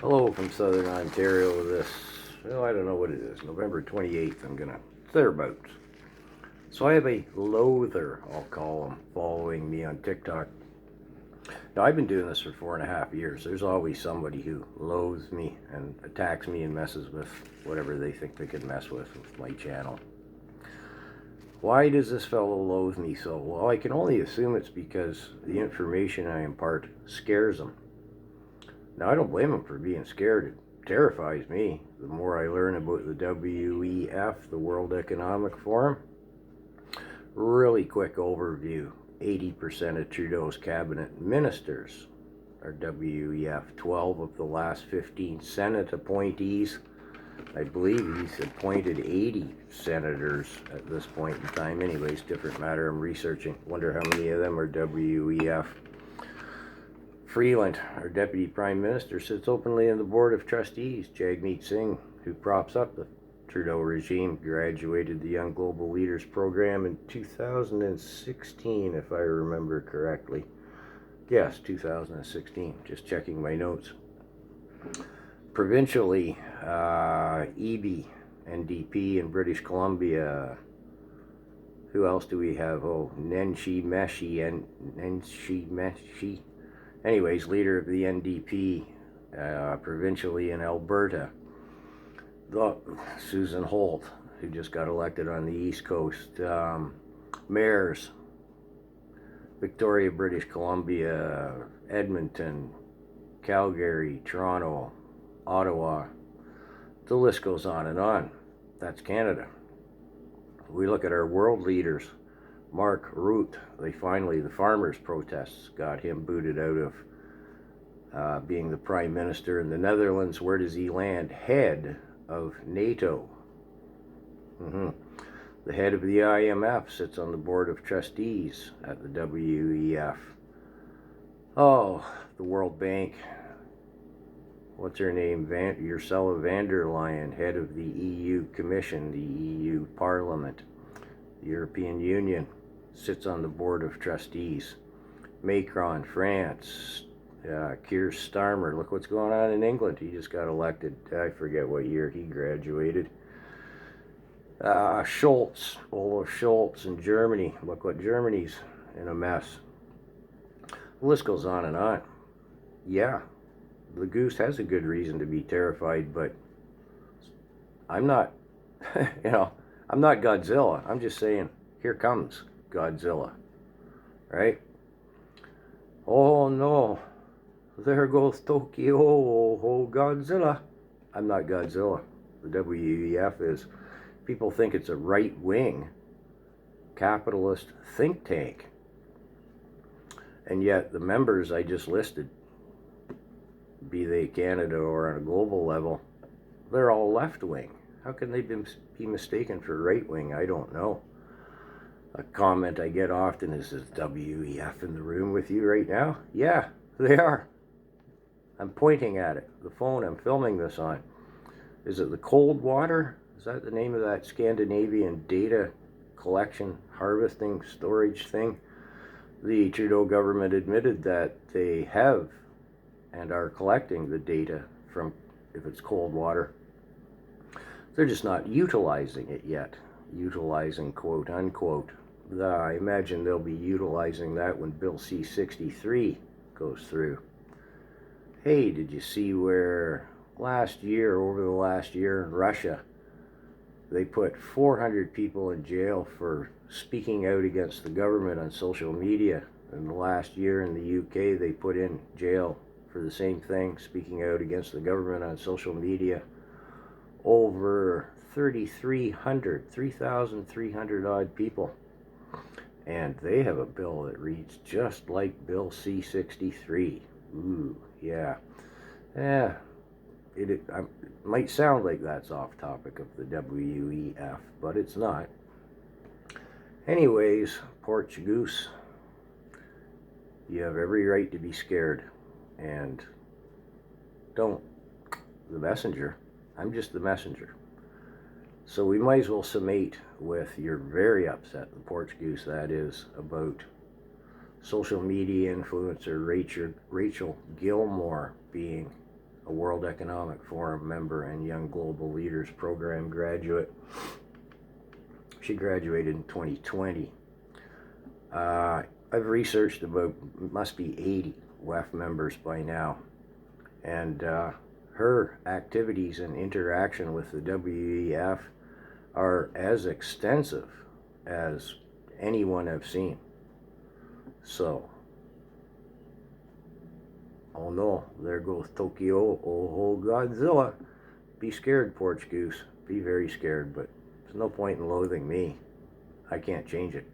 Hello from Southern Ontario with this, well, I don't know what it is, November 28th, thereabouts. So I have a loather, I'll call him, following me on TikTok. Now, I've been doing this for 4.5 years. There's always somebody who loathes me and attacks me and messes with whatever they think they can mess with my channel. Why does this fellow loathe me so? Well, I can only assume it's because the information I impart scares him. Now, I don't blame him for being scared. It terrifies me. The more I learn about the WEF, the World Economic Forum, really quick overview. 80% of Trudeau's cabinet ministers are WEF. 12 of the last 15 Senate appointees. I believe he's appointed 80 senators at this point in time. Anyways, different matter. I'm researching. Wonder how many of them are WEF. Freeland, our Deputy Prime Minister, sits openly on the Board of Trustees. Jagmeet Singh, who props up the Trudeau regime, graduated the Young Global Leaders Program in 2016, if I remember correctly. Yes, 2016. Just checking my notes. Provincially, EB, NDP in British Columbia. Who else do we have? Oh, Nenshi Meshi. Anyways, leader of the NDP provincially in Alberta. Susan Holt, who just got elected on the East Coast. Mayors, Victoria, British Columbia, Edmonton, Calgary, Toronto, Ottawa. The list goes on and on. That's Canada. We look at our world leaders. Mark Rutte, the farmers' protests got him booted out of being the prime minister in the Netherlands. Where does he land? Head of NATO. The head of the IMF sits on the board of trustees at the WEF. Oh, the World Bank. What's her name? Ursula von der Leyen, head of the EU Commission, the EU Parliament. The European Union sits on the board of trustees. Macron, France. Keir Starmer. Look what's going on in England. He just got elected. I forget what year he graduated. Olaf Scholz in Germany. Look what Germany's in a mess. The list goes on and on. Yeah, the goose has a good reason to be terrified, but I'm not, I'm not Godzilla. I'm just saying, here comes Godzilla, right? Oh no, there goes Tokyo, oh Godzilla. I'm not Godzilla. The WEF is. People think it's a right-wing capitalist think tank. And yet the members I just listed, be they Canada or on a global level, they're all left-wing. How can they be mistaken for right-wing? I don't know. A comment I get often is WEF in the room with you right now? Yeah, they are. I'm pointing at it. The phone I'm filming this on. Is it the cold water? Is that the name of that Scandinavian data collection, harvesting, storage thing? The Trudeau government admitted that they have and are collecting the data from, if it's cold water. They're just not utilizing it yet. Utilizing, quote unquote. I imagine they'll be utilizing that when Bill C-63 goes through. Hey, did you see where over the last year in Russia, they put 400 people in jail for speaking out against the government on social media. In the last year in the UK, they put in jail for the same thing, speaking out against the government on social media. Over 3,300 odd people. And they have a bill that reads just like Bill C-63. Ooh, yeah. Yeah. It might sound like that's off topic of the WEF, but it's not. Anyways, porch goose, you have every right to be scared. And don't. The messenger. I'm just the messenger. So we might as well summate with you're very upset, the porch goose that is, about social media influencer Rachel Gilmore being a World Economic Forum member and Young Global Leaders Program graduate. She graduated in 2020. I've researched about, must be 80 WEF members by now, and her activities and interaction with the WEF are as extensive as anyone I've seen. So, oh no, there goes Tokyo, oh Godzilla. Be scared, porch goose. Be very scared, but there's no point in loathing me. I can't change it.